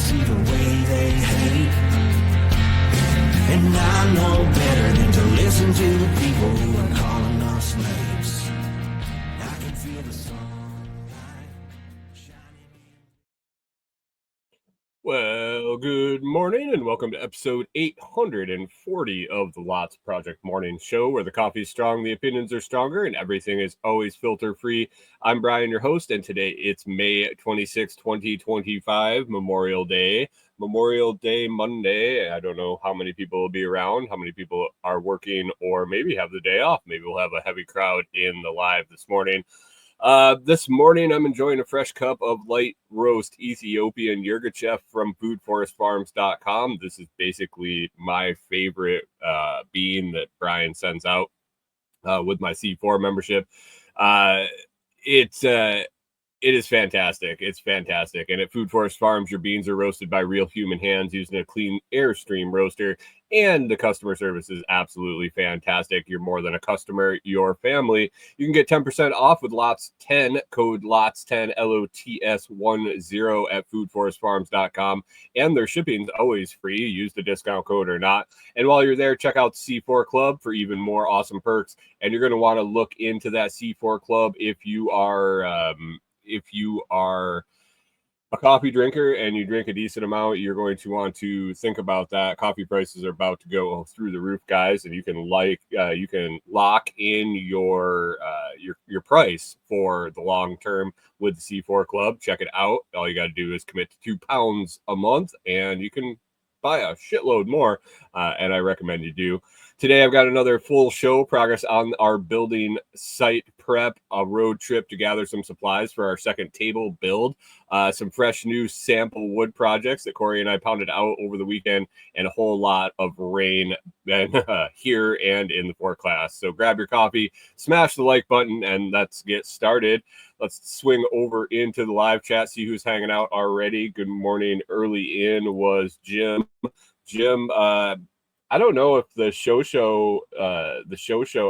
see the way they hate. And I know better than to listen to the people who are calling us slaves. I can feel the sunlight shining in. Well, good morning and welcome to episode 840 of the Lots Project Morning Show, where the coffee's strong, the opinions are stronger, and everything is always filter free. I'm Brian, your host, and today it's May 26, 2025, Memorial Day Monday. I don't know how many people will be around, how many people are working, or maybe have the day off. Maybe we'll have a heavy crowd in the live this morning. This morning, I'm enjoying a fresh cup of Light Roast Ethiopian Yirgacheffe from foodforestfarms.com. This is basically my favorite bean that Brian sends out with my C4 membership. It is fantastic. It's fantastic. And at Food Forest Farms, your beans are roasted by real human hands using a clean Airstream roaster. And the customer service is absolutely fantastic. You're more than a customer, your family. You can get 10% off with LOTS10, code LOTS10, LOTS10 at foodforestfarms.com. And their shipping's always free. Use the discount code or not. And while you're there, check out C4 Club for even more awesome perks. And you're going to want to look into that C4 Club if you are a coffee drinker and you drink a decent amount. You're going to want to think about that. Coffee prices are about to go through the roof, guys, and you can lock in your price for the long term with the C4 Club. Check it out. All you got to do is commit to £2 a month, and you can buy a shitload more, and I recommend you do. Today, I've got another full show, progress on our building site prep, a road trip to gather some supplies for our second table build, some fresh new sample wood projects that Corey and I pounded out over the weekend, and a whole lot of rain here and in the forecast. So grab your coffee, smash the like button, and let's get started. Let's swing over into the live chat, see who's hanging out already. Good morning. Early in was Jim. Jim, I don't know if the show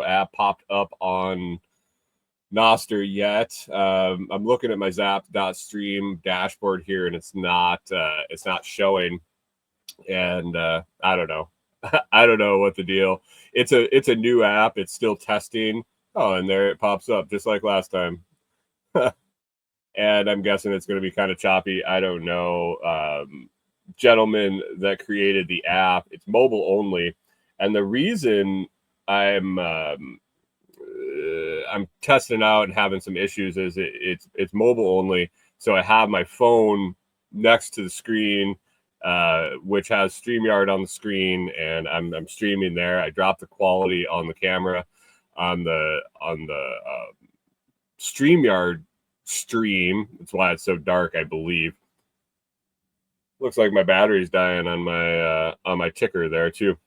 app popped up on Noster yet. I'm looking at my zap.stream dashboard here, and it's not showing. And I don't know. I don't know what the deal. It's a new app. It's still testing. Oh, and there it pops up just like last time. And I'm guessing it's going to be kind of choppy. I don't know. Gentleman that created the app, it's mobile only, and the reason I'm testing out and having some issues is it's mobile only. So I have my phone next to the screen, which has StreamYard on the screen, and I'm streaming there. I dropped the quality on the camera on the StreamYard stream. That's why it's so dark, I believe. Looks like my battery's dying on my ticker there too.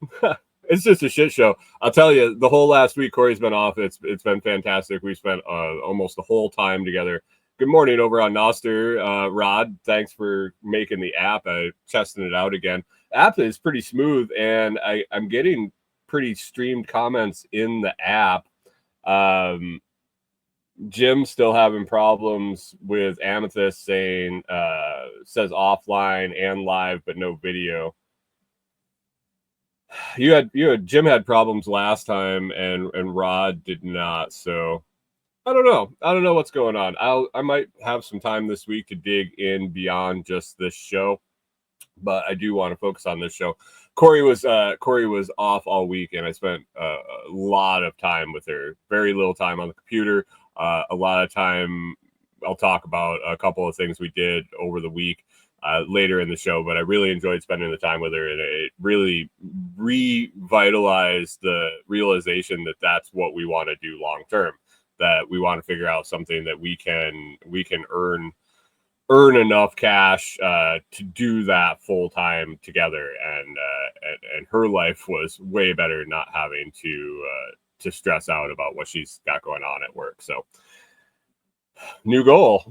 It's just a shit show. I'll tell you, the whole last week Corey's been off. It's been fantastic. We spent almost the whole time together. Good morning over on Noster. Rod, thanks for making the app. Testing it out again. App is pretty smooth, and I'm getting pretty streamed comments in the app. Jim's still having problems with Amethyst saying says offline and live but no video. Jim had problems last time and Rod did not, so I don't know what's going on. I might have some time this week to dig in beyond just this show, but I do want to focus on this show. Corey was off all week, and I spent a lot of time with her. Very little time on the computer. A lot of time. I'll talk about a couple of things we did over the week later in the show, but I really enjoyed spending the time with her, and it really revitalized the realization that that's what we want to do long term. That we want to figure out something that we can earn enough cash to do that full time together, and her life was way better not having to stress out about what she's got going on at work. So new goal.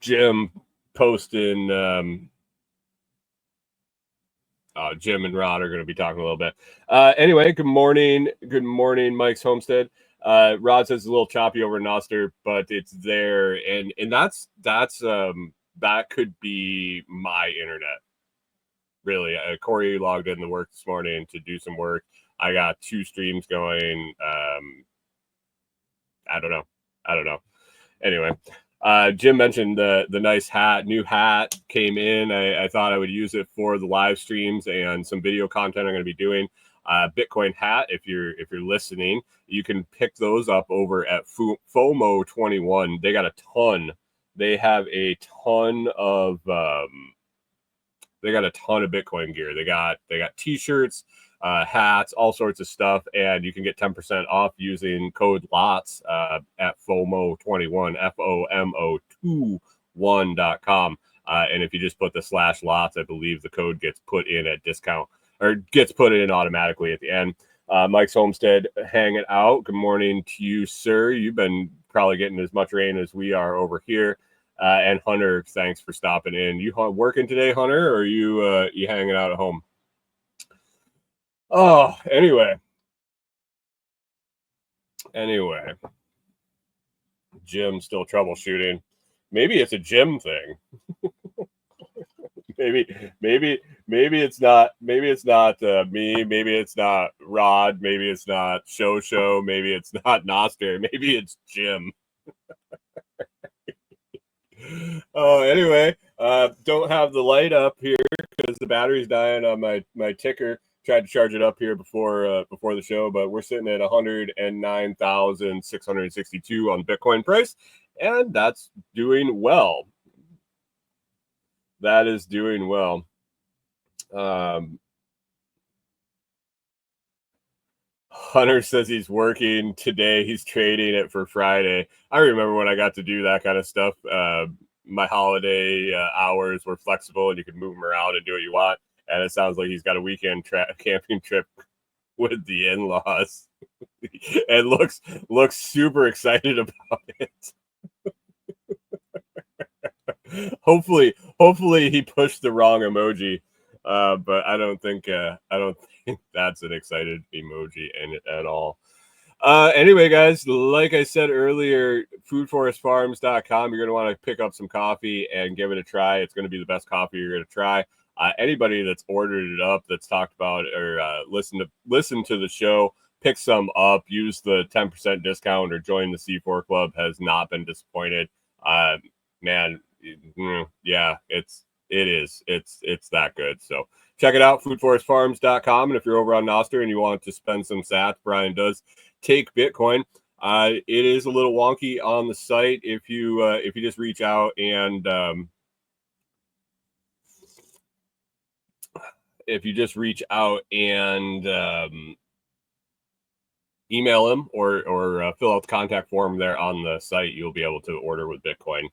Jim posting Jim and Rod are going to be talking a little bit. Anyway, good morning, Mike's Homestead. Rod says it's a little choppy over Noster, but it's there, and that could be my internet. Really, Corey logged in to work this morning to do some work. I got 2 streams going. I don't know. Anyway, Jim mentioned the nice new hat came in. I thought I would use it for the live streams and some video content I'm going to be doing. Bitcoin hat. If you're listening, you can pick those up over at FOMO 21. They got a ton. They have a ton of. They got a ton of Bitcoin gear. They got t-shirts, hats, all sorts of stuff, and you can get 10% off using code LOTS at FOMO21, FOMO21.com. And if you just put the /LOTS, I believe the code gets put in at discount or gets put in automatically at the end. Mike's Homestead hanging out. Good morning to you, sir. You've been probably getting as much rain as we are over here. And Hunter, thanks for stopping in. You working today, Hunter, or are you hanging out at home? Oh, anyway, Jim's still troubleshooting. Maybe it's a Jim thing. maybe it's not. Maybe it's not me. Maybe it's not Rod. Maybe it's not Show. Maybe it's not Noster. Maybe it's Jim. Oh, anyway, don't have the light up here because the battery's dying on my ticker. Tried to charge it up here before the show, but we're sitting at 109,662 on Bitcoin price, and that's doing well. That is doing well. Hunter says he's working today. He's trading it for Friday. I remember when I got to do that kind of stuff. My holiday hours were flexible, and you could move them around and do what you want. And it sounds like he's got a weekend camping trip with the in-laws, and looks super excited about it. Hopefully he pushed the wrong emoji, but I don't think that's an excited emoji in it at all. Anyway, guys, like I said earlier, foodforestfarms.com. You're going to want to pick up some coffee and give it a try. It's going to be the best coffee you're going to try. Anybody that's ordered it up, that's talked about or listen to the show, pick some up, use the 10% discount or join the C4 Club, has not been disappointed. Man, yeah, it's that good. So check it out, foodforestfarms.com. And if you're over on Noster and you want to spend some sats, Brian does take Bitcoin. It is a little wonky on the site. If you just reach out and email him or fill out the contact form there on the site, you'll be able to order with Bitcoin.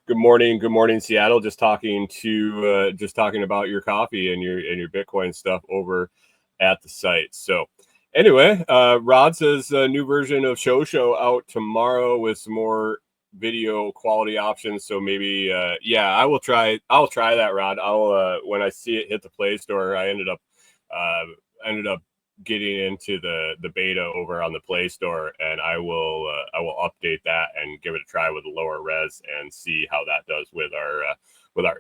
Good morning, Seattle. Just talking about your coffee and your Bitcoin stuff over at the site. So anyway, Rod says a new version of Show out tomorrow with some more video quality options. So maybe I'll try that, Rod. I'll when I see it hit the Play Store. I ended up getting into the beta over on the Play Store, and I will update that and give it a try with a lower res and see how that does with our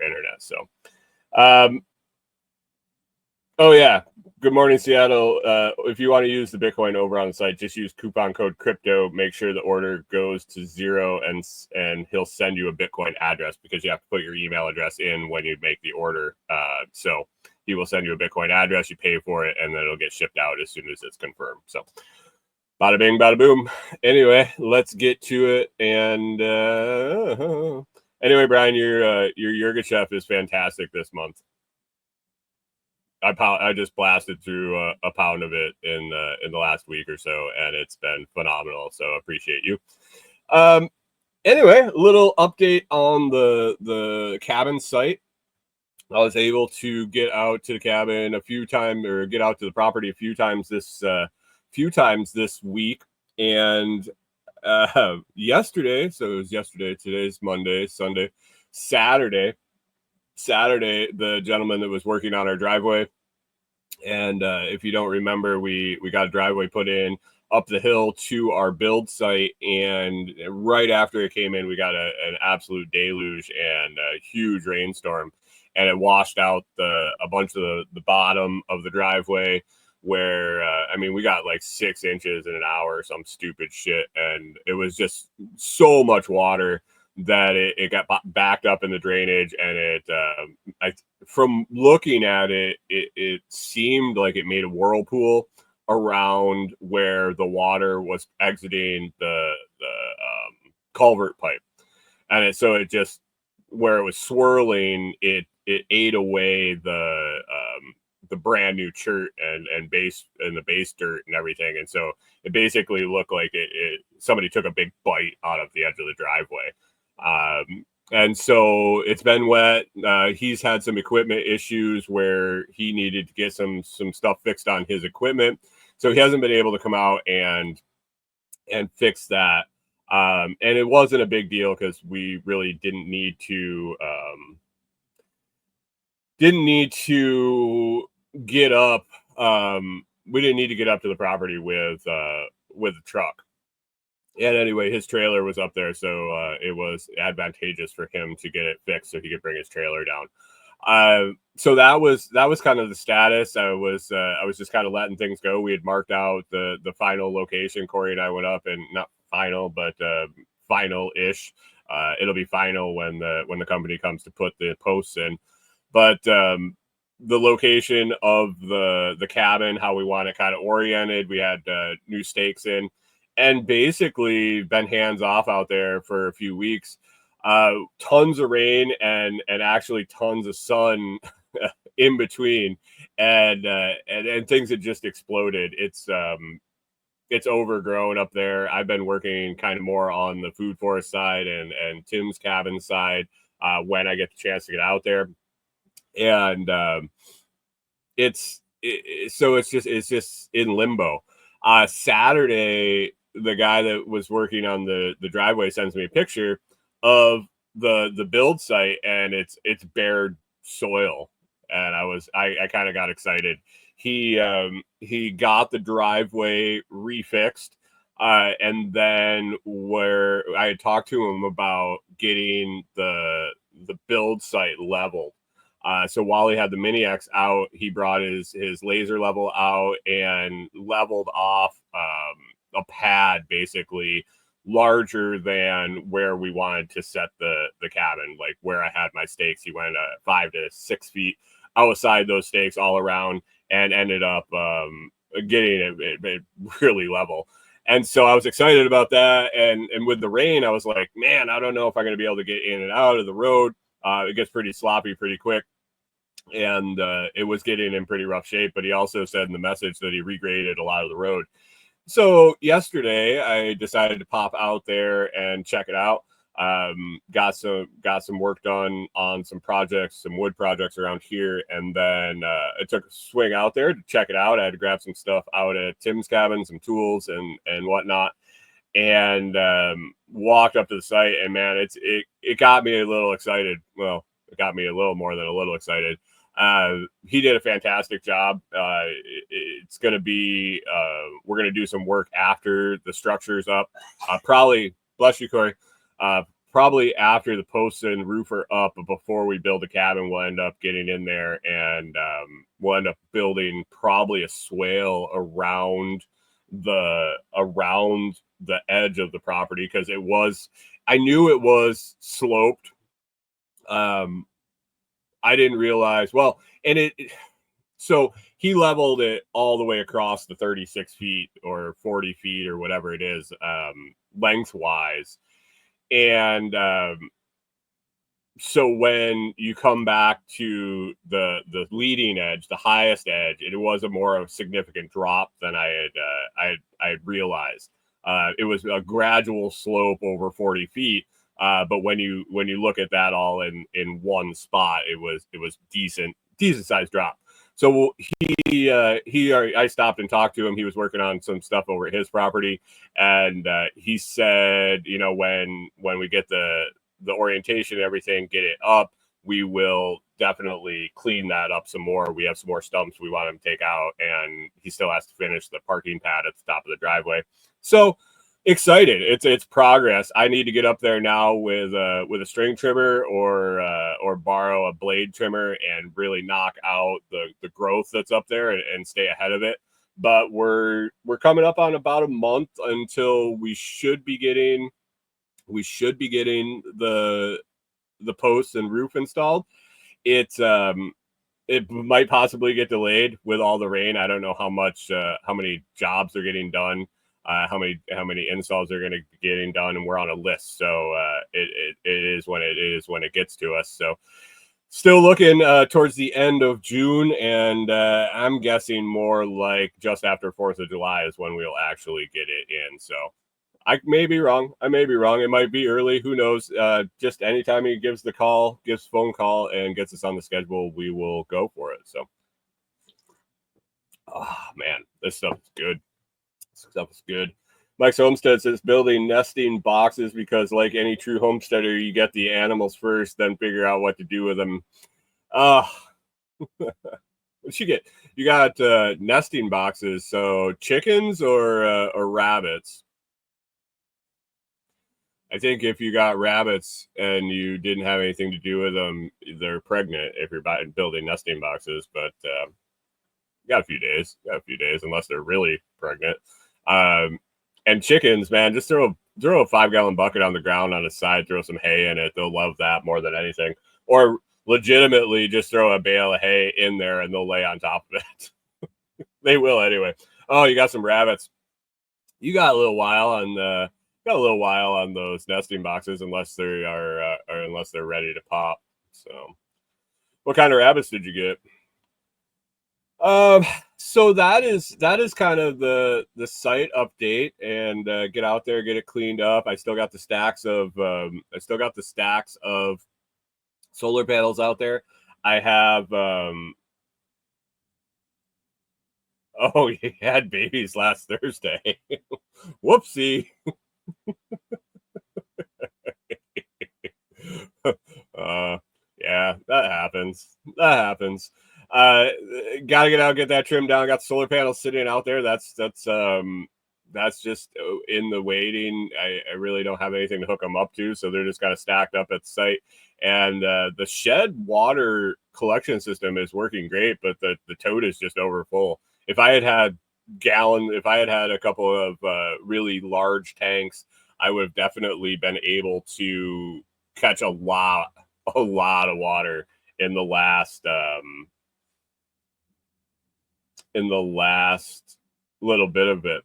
internet. So oh yeah, good morning, Seattle. If you want to use the Bitcoin over on the site, just use coupon code crypto. Make sure the order goes to 0, and he'll send you a Bitcoin address, because you have to put your email address in when you make the order. So he will send you a Bitcoin address, you pay for it, and then it'll get shipped out as soon as it's confirmed. So bada bing, bada boom. Anyway, let's get to it. And anyway, Brian, your Yirgacheffe is fantastic this month. I just blasted through a pound of it in the last week or so, and it's been phenomenal. So appreciate you. Anyway, a little update on the cabin site. I was able to get out to the cabin a few times, or get out to the property a few times this week. And yesterday, so it was yesterday, today's Monday, Sunday, Saturday, the gentleman that was working on our driveway, and if you don't remember, we got a driveway put in up the hill to our build site, and right after it came in, we got an absolute deluge and a huge rainstorm, and it washed out a bunch of the bottom of the driveway where I mean, we got like 6 inches in an hour or some stupid shit, and it was just so much water that it got backed up in the drainage, and from looking at it, it seemed like it made a whirlpool around where the water was exiting the culvert pipe, and so it just, where it was swirling, it ate away the brand new chert and base and the base dirt and everything, and so it basically looked like somebody took a big bite out of the edge of the driveway. And so it's been wet. He's had some equipment issues where he needed to get some stuff fixed on his equipment, so he hasn't been able to come out and fix that. And it wasn't a big deal because we really didn't need to get up. We didn't need to get up to the property with a truck. And anyway, his trailer was up there, so it was advantageous for him to get it fixed so he could bring his trailer down. So that was kind of the status. I was just kind of letting things go. We had marked out the final location. Corey and I went up, and not final, but final-ish. It'll be final when the company comes to put the posts in. But the location of the cabin, how we want it kind of oriented, we had new stakes in, and basically been hands off out there for a few weeks. Tons of rain and actually tons of sun in between, and things had just exploded. It's overgrown up there. I've been working kind of more on the food forest side and Tim's cabin side when I get the chance to get out there, and it's just in limbo. Saturday, the guy that was working on the driveway sends me a picture of the build site, and it's bare soil, and I kind of got excited. He got the driveway refixed, and then where I had talked to him about getting the build site leveled. So while he had the Mini X out, he brought his laser level out and leveled off a pad basically larger than where we wanted to set the cabin, like where I had my stakes. He went 5 to 6 feet outside those stakes all around, and ended up getting it really level. And so I was excited about that. And with the rain, I was like, man, I don't know if I'm going to be able to get in and out of the road. It gets pretty sloppy pretty quick. And it was getting in pretty rough shape. But he also said in the message that he regraded a lot of the road. So yesterday I decided to pop out there and check it out. Got some work done on some projects, some wood projects around here, and then I took a swing out there to check it out. I had to grab some stuff out at Tim's cabin, some tools and whatnot, and walked up to the site. And man, it got me a little excited. Well, it got me a little more than a little excited. He did a fantastic job. It's going to be, we're going to do some work after the structure's up. Probably, bless you, Corey. Probably after the posts and roof are up, but before we build the cabin, we'll end up getting in there, and we'll end up building probably a swale around the edge of the property, because I knew it was sloped. I didn't realize, well, and so he leveled it all the way across the 36 feet or 40 feet or whatever it is, lengthwise. And so when you come back to the leading edge, the highest edge, it was a more significant drop than I had realized. It was a gradual slope over 40 feet. But when you look at that all in one spot, it was decent sized drop. So I stopped and talked to him. He was working on some stuff over at his property, and he said, when we get the orientation and everything, get it up, we will definitely clean that up some more. We have some more stumps we want him to take out, and he still has to finish the parking pad at the top of the driveway. So excited. It's progress. I need to get up there now with a string trimmer or borrow a blade trimmer and really knock out the growth that's up there and stay ahead of it. But we're coming up on about a month until we should be getting the posts and roof installed. It might possibly get delayed with all the rain. I don't know how many jobs are getting done, how many installs are going to be getting done, and we're on a list. So it is when it gets to us. So still looking towards the end of June, and I'm guessing more like just after 4th of July is when we'll actually get it in. So I may be wrong. It might be early. Who knows? Just anytime he gives phone call and gets us on the schedule, we will go for it. So, oh man, this stuff is good. Mike's Homestead says building nesting boxes because, like any true homesteader, you get the animals first, then figure out what to do with them. What you get? You got nesting boxes. So chickens or rabbits? I think if you got rabbits and you didn't have anything to do with them, they're pregnant if you're building nesting boxes. But you got a few days, unless they're really pregnant. And chickens, man, just throw a 5-gallon bucket on the ground on the side, throw some hay in it. They'll love that more than anything. Or legitimately just throw a bale of hay in there and they'll lay on top of it. They will anyway. Oh, you got some rabbits. You got a little while on those nesting boxes unless they are unless they're ready to pop. So what kind of rabbits did you get? So that is kind of the site update, and get out there, get it cleaned up. I still got the stacks of solar panels out there. I have oh, you had babies last Thursday. Whoopsie. Yeah, that happens. Gotta get out, get that trimmed down. Got the solar panels sitting out there. That's just in the waiting. I really don't have anything to hook them up to, so they're just kind of stacked up at the site. And the shed water collection system is working great, but the tote is just over full. If I had had a couple of really large tanks, I would have definitely been able to catch a lot of water in the last little bit of it.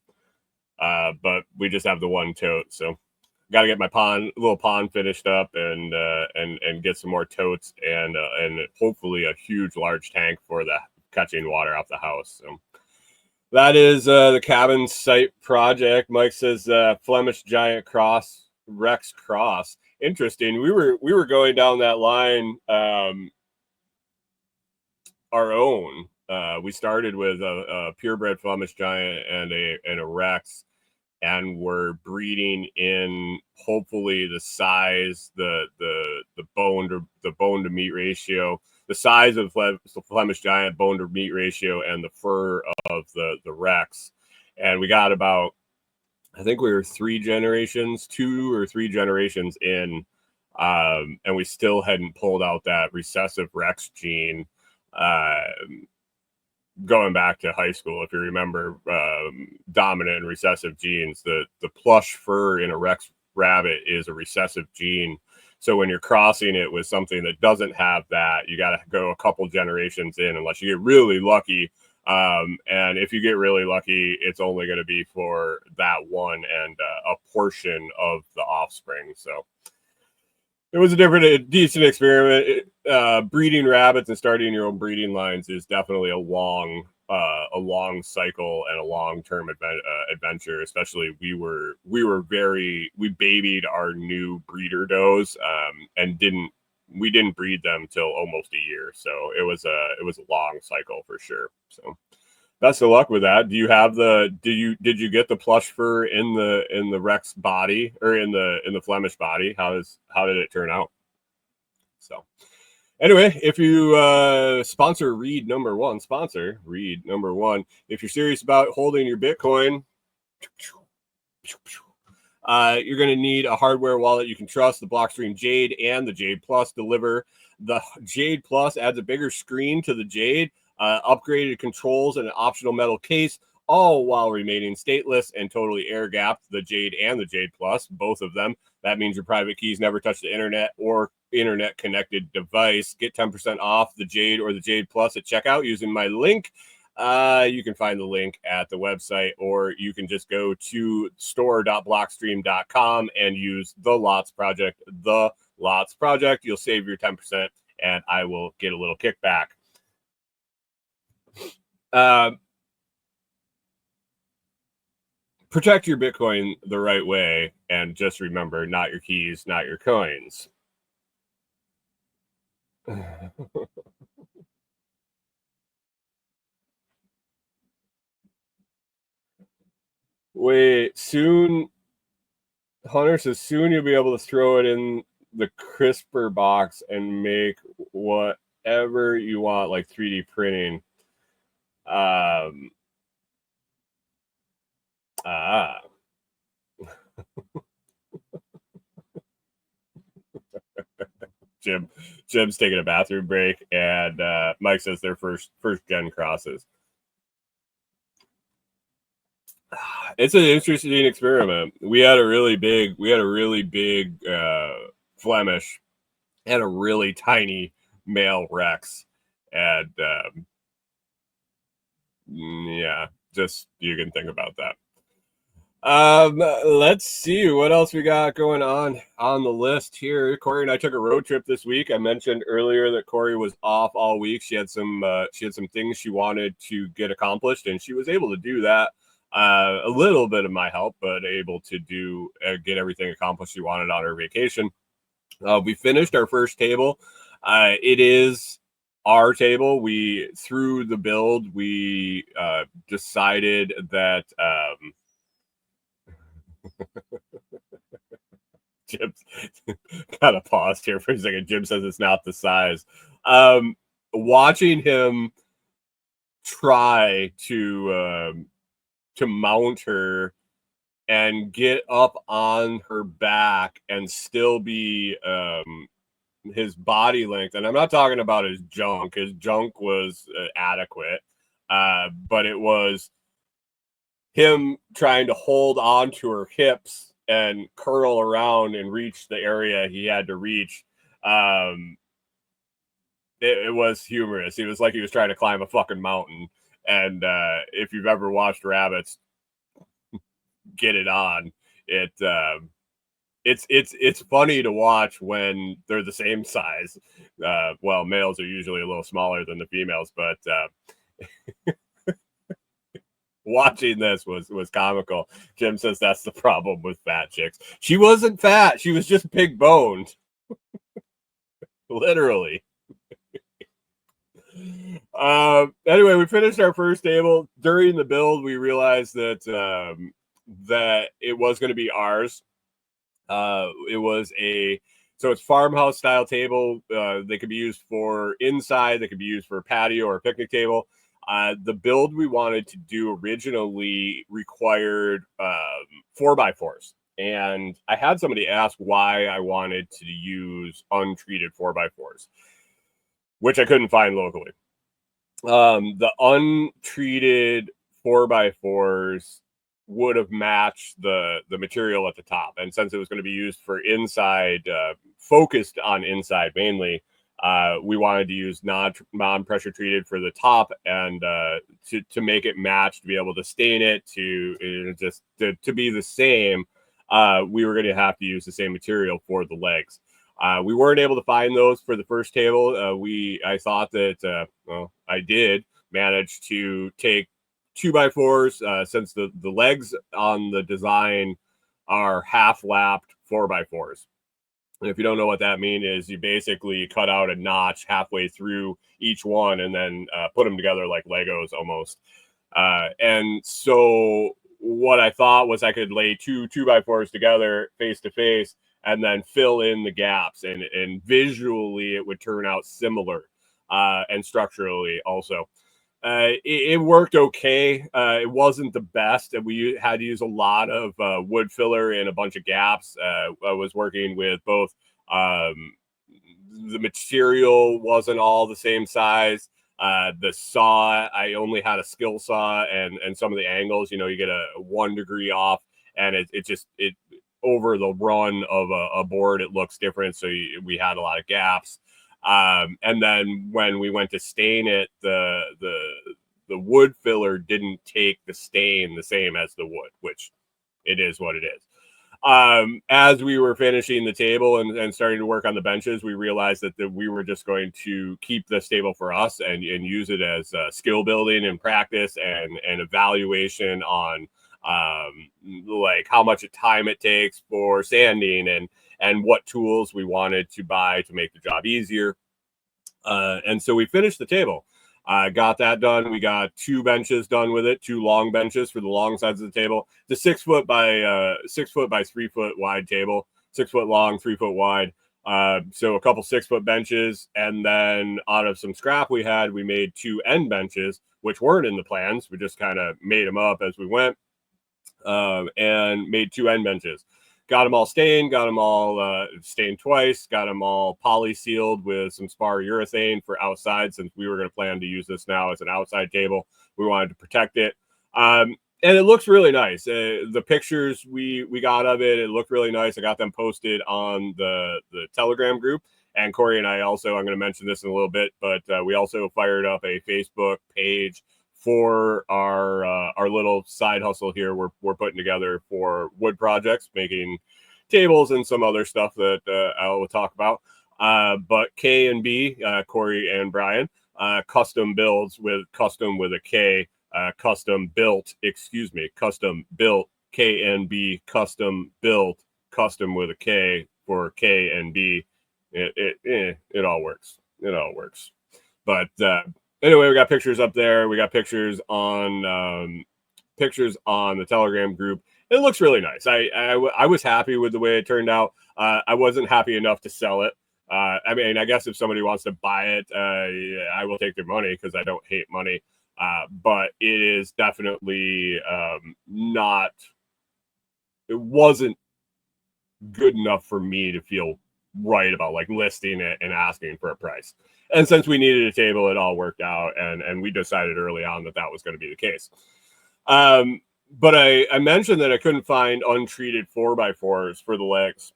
But we just have the one tote, so got to get my little pond finished up and get some more totes and hopefully a huge large tank for the catching water off the house. So that is the cabin site project. Mike says Flemish Giant Rex Cross. Interesting. We were going down that line our own. We started with a purebred Flemish Giant and a Rex, and we're breeding in hopefully the size, the bone to meat ratio, the size of the Flemish Giant, bone to meat ratio, and the fur of the Rex. And we got about, I think we were 2 or 3 generations in, and we still hadn't pulled out that recessive Rex gene. Going back to high school, if you remember, dominant and recessive genes, the plush fur in a Rex rabbit is a recessive gene. So when you're crossing it with something that doesn't have that, you got to go a couple generations in, unless you get really lucky. And if you get really lucky, it's only going to be for that one and a portion of the offspring. So it was a decent experiment. Breeding rabbits and starting your own breeding lines is definitely a long cycle and a long-term adventure. Especially we babied our new breeder does, and we didn't breed them till almost a year. So it was a long cycle for sure. So best of luck with that. Did you get the plush fur in the Rex body or in the Flemish body? How did it turn out? So Anyway, if you sponsor Read number one, if you're serious about holding your Bitcoin, you're going to need a hardware wallet you can trust. The Blockstream Jade and the Jade Plus deliver. The Jade Plus adds a bigger screen to the Jade, upgraded controls, and an optional metal case, all while remaining stateless and totally air-gapped. The Jade and the Jade Plus, both of them. That means your private keys never touch the internet or internet-connected device. Get 10% off the Jade or the Jade Plus at checkout using my link. You can find the link at the website, or you can just go to store.blockstream.com and use the Lots Project. The Lots Project. You'll save your 10%, and I will get a little kickback. Protect your Bitcoin the right way, and just remember, not your keys, not your coins. Wait, soon, Hunter says soon you'll be able to throw it in the CRISPR box and make whatever you want, like 3D printing. Jim's taking a bathroom break, and Mike says their first gen crosses. It's an interesting experiment. We had a really big Flemish and a really tiny male Rex, and yeah, just you can think about that. Let's see what else we got going on the list here. Corey and I took a road trip this week. I mentioned earlier that Corey was off all week. She had some things she wanted to get accomplished, and she was able to do that. A little bit of my help, but able to do get everything accomplished she wanted on her vacation. We finished our first table. It is our table. We through the build, we decided that Jim's kind of paused here for a second. Jim says it's not the size. Watching him try to mount her and get up on her back and still be his body length, and I'm not talking about his junk. His junk was adequate, but it was him trying to hold on to her hips and curl around and reach the area he had to reach. It was humorous. He was like he was trying to climb a fucking mountain. And if you've ever watched rabbits get it on, it's funny to watch when they're the same size. Well, males are usually a little smaller than the females, but watching this was comical. Jim says that's the problem with fat chicks. She wasn't fat. She was just big boned. Literally. Anyway, we finished our first table. During the build, we realized that that it was going to be ours. It's farmhouse style table. They could be used for inside. They could be used for a patio or a picnic table. The build we wanted to do originally required 4x4s. And I had somebody ask why I wanted to use untreated 4x4s, which I couldn't find locally. The untreated 4x4s would have matched the material at the top. And since it was going to be used for inside, focused on inside mainly, we wanted to use non-pressure treated for the top and to make it match, to be able to stain it, to be the same. We were going to have to use the same material for the legs. We weren't able to find those for the first table. I thought that, I did manage to take 2x4s, since the legs on the design are half-lapped 4x4s. And if you don't know what that means, is you basically cut out a notch halfway through each one and then put them together like Legos almost. And so what I thought was I could lay two 2x4s together face to face and then fill in the gaps. And visually, it would turn out similar, and structurally also. It worked okay. It wasn't the best, and we had to use a lot of wood filler and a bunch of gaps. I was working with both. The material wasn't all the same size. The saw, I only had a skill saw, and some of the angles, you get a 1 degree off, and it over the run of a board, it looks different. So we had a lot of gaps. And then when we went to stain it, the wood filler didn't take the stain the same as the wood, which it is what it is. As we were finishing the table and starting to work on the benches, we realized that we were just going to keep this table for us and use it as skill building and practice and evaluation on like how much time it takes for sanding and what tools we wanted to buy to make the job easier. And so we finished the table. Got that done. We got 2 benches done with it, 2 long benches for the long sides of the table. The 6 foot by 3 foot wide table, 6 foot long, 3 foot wide. So a couple 6 foot benches, and then out of some scrap we had, we made 2 end benches, which weren't in the plans. We just kind of made them up as we went, and made 2 end benches. Got them all stained, got them all stained twice, got them all poly sealed with some spar urethane for outside, since we were going to plan to use this now as an outside table. We wanted to protect it. And it looks really nice. The pictures we got of it, it looked really nice. I got them posted on the Telegram group. And Corey and I also, I'm going to mention this in a little bit, but we also fired up a Facebook page for our little side hustle here we're putting together for wood projects, making tables and some other stuff that I will talk about. But K and B, Corey and Brian, custom builds with custom with a K, custom built KNB, custom built, custom with a K for K and B. It all works. It all works. But anyway, we got pictures up there. We got pictures on the Telegram group. It looks really nice. I was happy with the way it turned out. I wasn't happy enough to sell it. I mean, I guess if somebody wants to buy it, I will take their money because I don't hate money. But it is definitely not. It wasn't good enough for me to feel right about like listing it and asking for a price. And since we needed a table, it all worked out, and we decided early on that was going to be the case. But I mentioned that I couldn't find untreated 4x4s for the legs.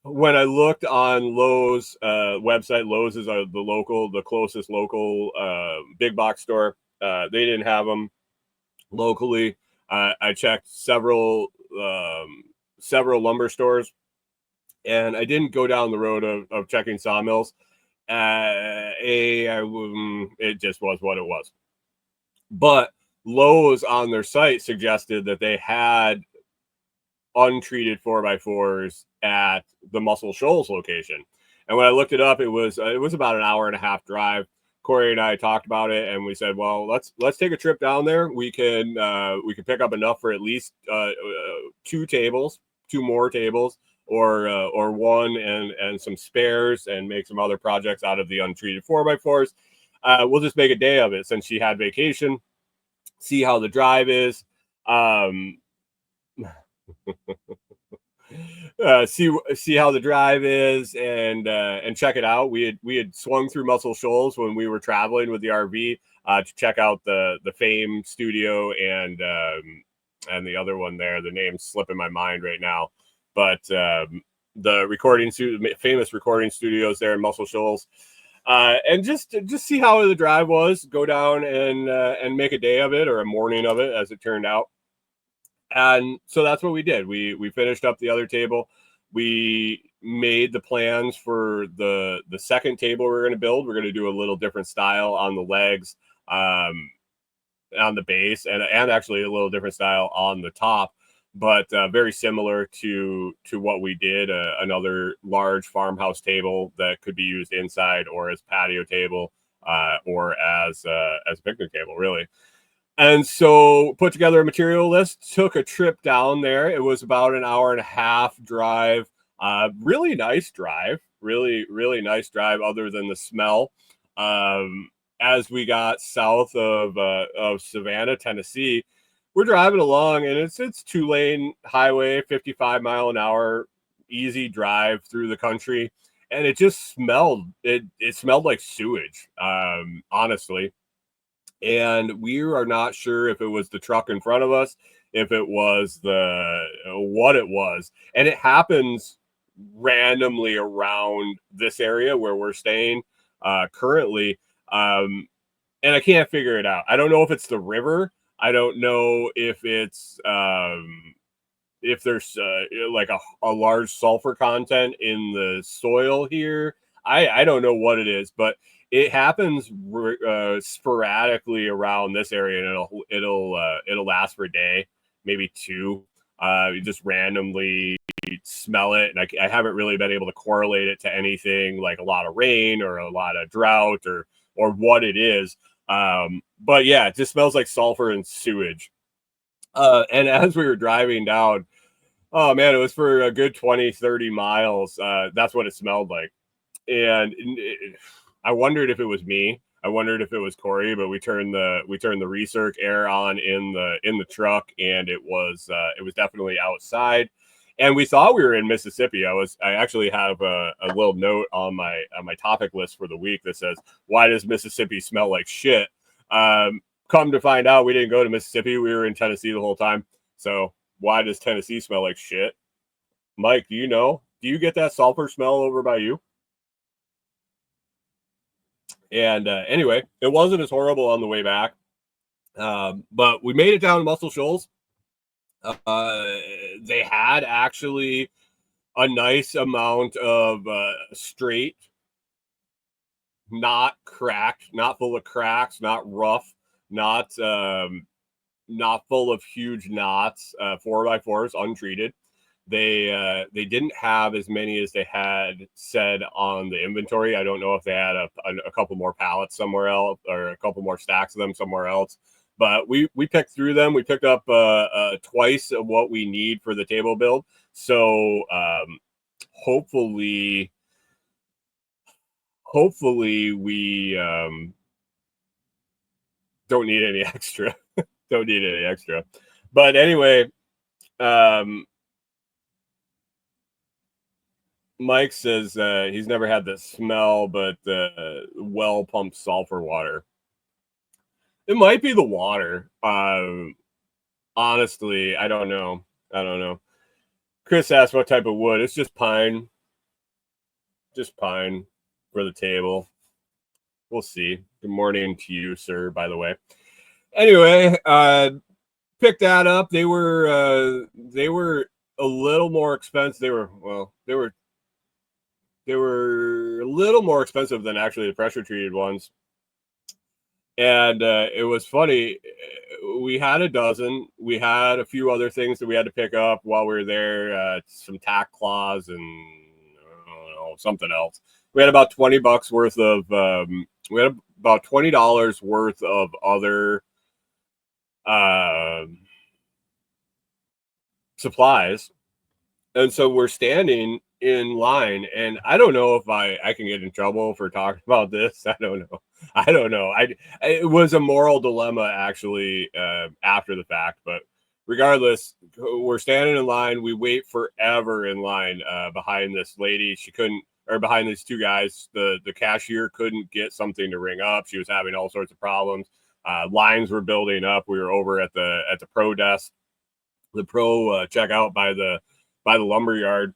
When I looked on Lowe's website, Lowe's is the closest local big box store. They didn't have them locally. I checked several lumber stores, and I didn't go down the road of checking sawmills. It just was what it was. But Lowe's on their site suggested that they had untreated 4x4s at the Muscle Shoals location. And when I looked it up, it was about an hour and a half drive. Corey and I talked about it, and we said, well, let's take a trip down there. We can pick up enough for at least 2 more tables, or one and some spares, and make some other projects out of the untreated 4x4s. We'll just make a day of it since she had vacation. See how the drive is. See how the drive is, and check it out. We had swung through Muscle Shoals when we were traveling with the RV to check out the Fame studio and the other one there. The name's slipping my mind right now, but the famous recording studios there in Muscle Shoals. And just see how the drive was. Go down and make a day of it, or a morning of it, as it turned out. And so that's what we did. We finished up the other table. We made the plans for the second table we're going to build. We're going to do a little different style on the legs, on the base, and actually a little different style on the top, but very similar to what we did. Another large farmhouse table that could be used inside, or as patio table, or as a picnic table, really. And so put together a material list, took a trip down there. It was about an hour and a half drive. Really nice drive, really nice drive other than the smell. As we got south of Savannah, Tennessee, we're driving along and it's 2-lane highway, 55 mile an hour, easy drive through the country. And it just it smelled like sewage, honestly. And we are not sure if it was the truck in front of us, if it was what it was. And it happens randomly around this area where we're staying currently. And I can't figure it out. I don't know if it's the river. I don't know if there's like a large sulfur content in the soil here. I don't know what it is, but it happens sporadically around this area, and it'll last for a day, maybe two. You just randomly smell it, and I haven't really been able to correlate it to anything like a lot of rain or a lot of drought or what it is. But yeah, it just smells like sulfur and sewage. And as we were driving down, oh man, it was for a good 20, 30 miles. That's what it smelled like. And I wondered if it was me. I wondered if it was Corey, but we turned the recirc air on in the truck, and it was definitely outside. And we thought we were in Mississippi. I actually have a little note on my topic list for the week that says, "Why does Mississippi smell like shit?" Come to find out, we didn't go to Mississippi. We were in Tennessee the whole time. So why does Tennessee smell like shit? Mike, do you know? Do you get that sulfur smell over by you? And anyway, it wasn't as horrible on the way back. But we made it down to Muscle Shoals. They had actually a nice amount of straight, not cracked, not full of cracks, not rough, not full of huge knots, 4x4s untreated. They didn't have as many as they had said on the inventory. I don't know if they had a couple more pallets somewhere else or a couple more stacks of them somewhere else. But we picked through them. We picked up twice of what we need for the table build. So hopefully we don't need any extra. Don't need any extra. But anyway, Mike says he's never had the smell, but well pumped sulfur water. It might be the water. Honestly, I don't know. Chris asked what type of wood. It's just pine. Just pine for the table. We'll see. Good morning to you, sir, by the way. Anyway, picked that up. They were a little more expensive. They were a little more expensive than actually the pressure treated ones. And it was funny. We had a dozen. We had a few other things that we had to pick up while we were there. Some tack claws and I don't know, something else. We had about $20 worth of. We had about $20 worth of other supplies, and so we're standing in line, and I don't know if I can get in trouble for talking about this. I don't know. It was a moral dilemma actually after the fact, but regardless, we're standing in line. We wait forever in line behind this lady. She couldn't, or behind these two guys. The cashier couldn't get something to ring up. She was having all sorts of problems. Lines were building up. We were over at the pro desk, the pro checkout by the lumber yard,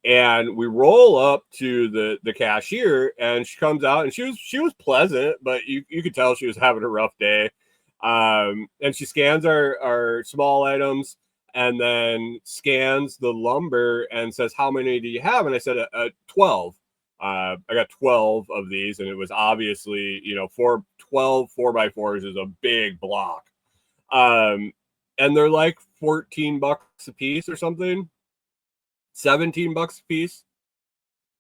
and we roll up to the cashier, and she comes out, and she was pleasant, but you could tell she was having a rough day. And she scans our small items and then scans the lumber and says, "How many do you have?" And I said, 12. I got 12 of these, and it was obviously, 12 4x4s is a big block. And they're like $14 a piece or something. $17 a piece.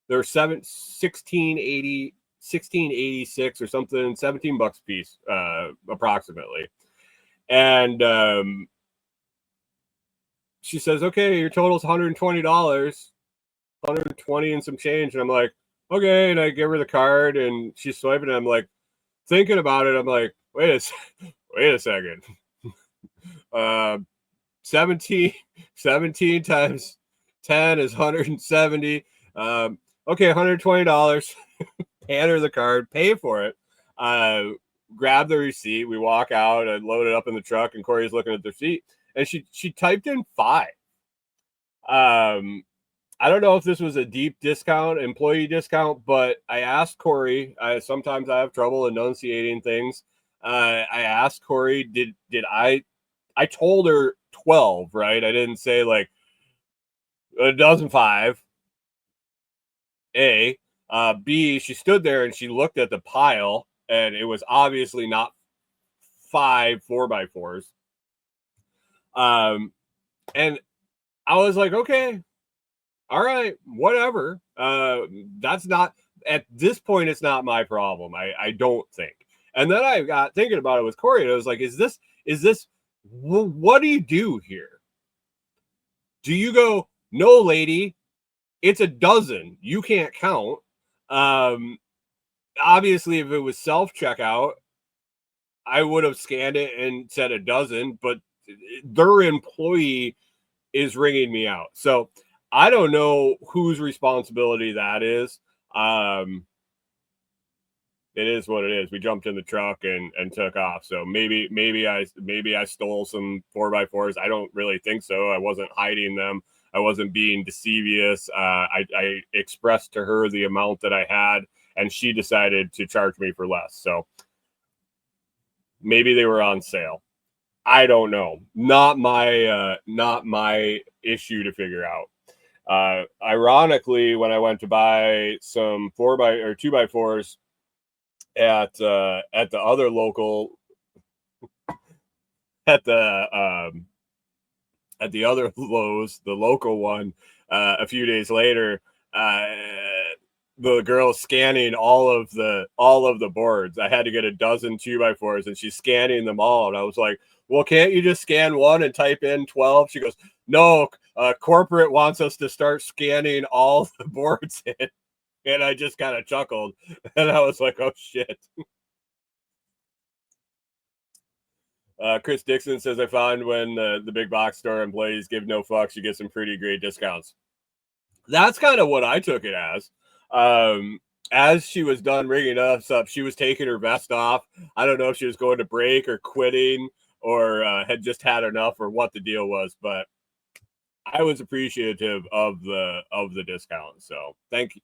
They're 1686 or something, $17 a piece, approximately. And she says, okay, your total's $120, 120 and some change. And I'm like, okay. And I give her the card and she's swiping it. I'm like, thinking about it. I'm like, wait a second. 17 times 10 is 170. Okay, $120. Hand her the card, pay for it. Grab the receipt. We walk out and load it up in the truck, and Corey's looking at the receipt, and she typed in 5. I don't know if this was a deep discount, employee discount, but I asked Corey. Sometimes I have trouble enunciating things. I asked Corey, did I told her 12, right? I didn't say like a dozen 5. A. B, she stood there and she looked at the pile, and it was obviously not 5 4x4s. And I was like, okay, all right, whatever. That's not, at this point, it's not my problem. I don't think. And then I got thinking about it with Corey, and I was like, is this, what do you do here? Do you go, no, lady, it's a dozen. You can't count. Obviously, if it was self-checkout, I would have scanned it and said a dozen, but their employee is ringing me out. So I don't know whose responsibility that is. It is what it is. We jumped in the truck and took off. So maybe I stole some 4x4s. I don't really think so. I wasn't hiding them. I wasn't being deceivious. I expressed to her the amount that I had, and she decided to charge me for less. So maybe they were on sale. I don't know. Not my issue to figure out. Ironically, when I went to buy some 2x4s at the other local, at the other Lowe's, the local one, a few days later, the girl scanning all of the boards. I had to get a dozen 2x4s, and she's scanning them all. And I was like, well, can't you just scan one and type in 12? She goes, no, corporate wants us to start scanning all the boards in. And I just kind of chuckled, and I was like, oh shit. Chris Dixon says, I found when the big box store employees give no fucks, you get some pretty great discounts. That's kind of what I took it as. As she was done ringing us up, she was taking her vest off. I don't know if she was going to break or quitting or had just had enough or what the deal was, but I was appreciative of the discount. So thank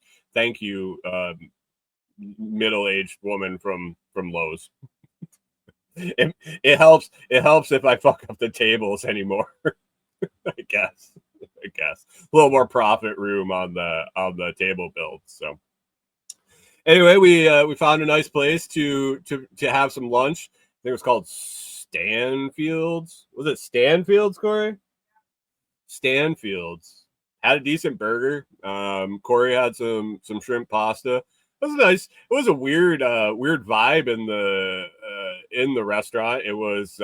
you, middle-aged woman from Lowe's. It helps if I fuck up the tables anymore. I guess a little more profit room on the table build. So anyway, we found a nice place to have some lunch. I think it was called Stanfield's. Was it Stanfield's, Corey? Stanfield's. Had a decent burger. Corey had some shrimp pasta. It was nice. It was a weird vibe in the restaurant. It was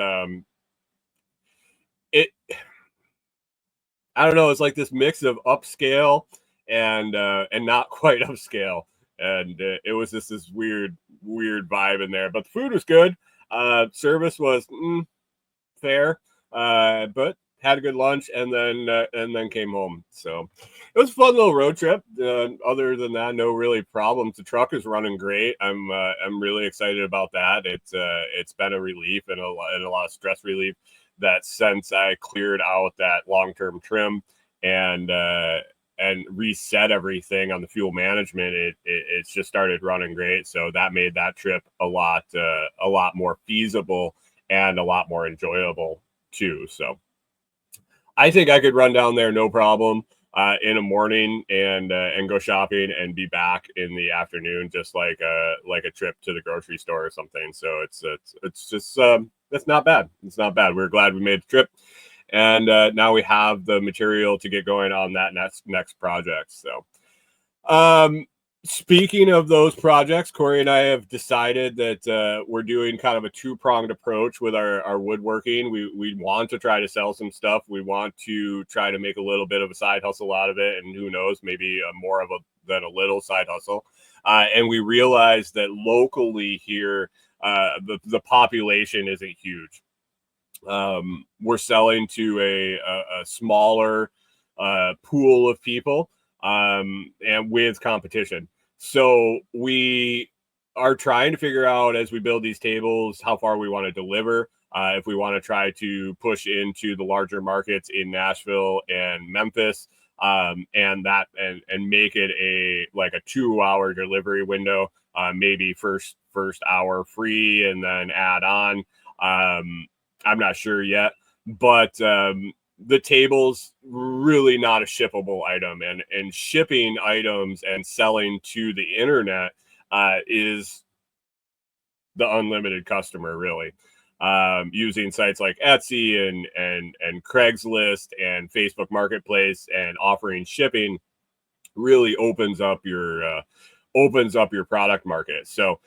I don't know. It's like this mix of upscale and not quite upscale, and it was just this weird vibe in there. But the food was good. Service was fair, but had a good lunch and then came home. So it was a fun little road trip. Other than that, no really problems. The truck is running great. I'm really excited about that. It's been a relief and a lot of stress relief that since I cleared out that long-term trim and reset everything on the fuel management, it's just started running great. So that made that trip a lot more feasible and a lot more enjoyable too. So I think I could run down there no problem in the morning and go shopping and be back in the afternoon, just like a trip to the grocery store or something. So it's just it's not bad. It's not bad. We're glad we made the trip, and now we have the material to get going on that next project. So Speaking of those projects, Corey and I have decided that we're doing kind of a two-pronged approach with our woodworking. We want to try to sell some stuff. We want to try to make a little bit of a side hustle out of it, and who knows, maybe more of a than a little side hustle. And we realize that locally here, the population isn't huge. We're selling to a smaller pool of people, and with competition. So we are trying to figure out as we build these tables how far we want to deliver. If we want to try to push into the larger markets in Nashville and Memphis, and make it a 2-hour delivery window, maybe first hour free and then add on. I'm not sure yet, but the table's really not a shippable item, and shipping items and selling to the internet is the unlimited customer, really. Using sites like Etsy and Craigslist and Facebook Marketplace and offering shipping really opens up your product market. So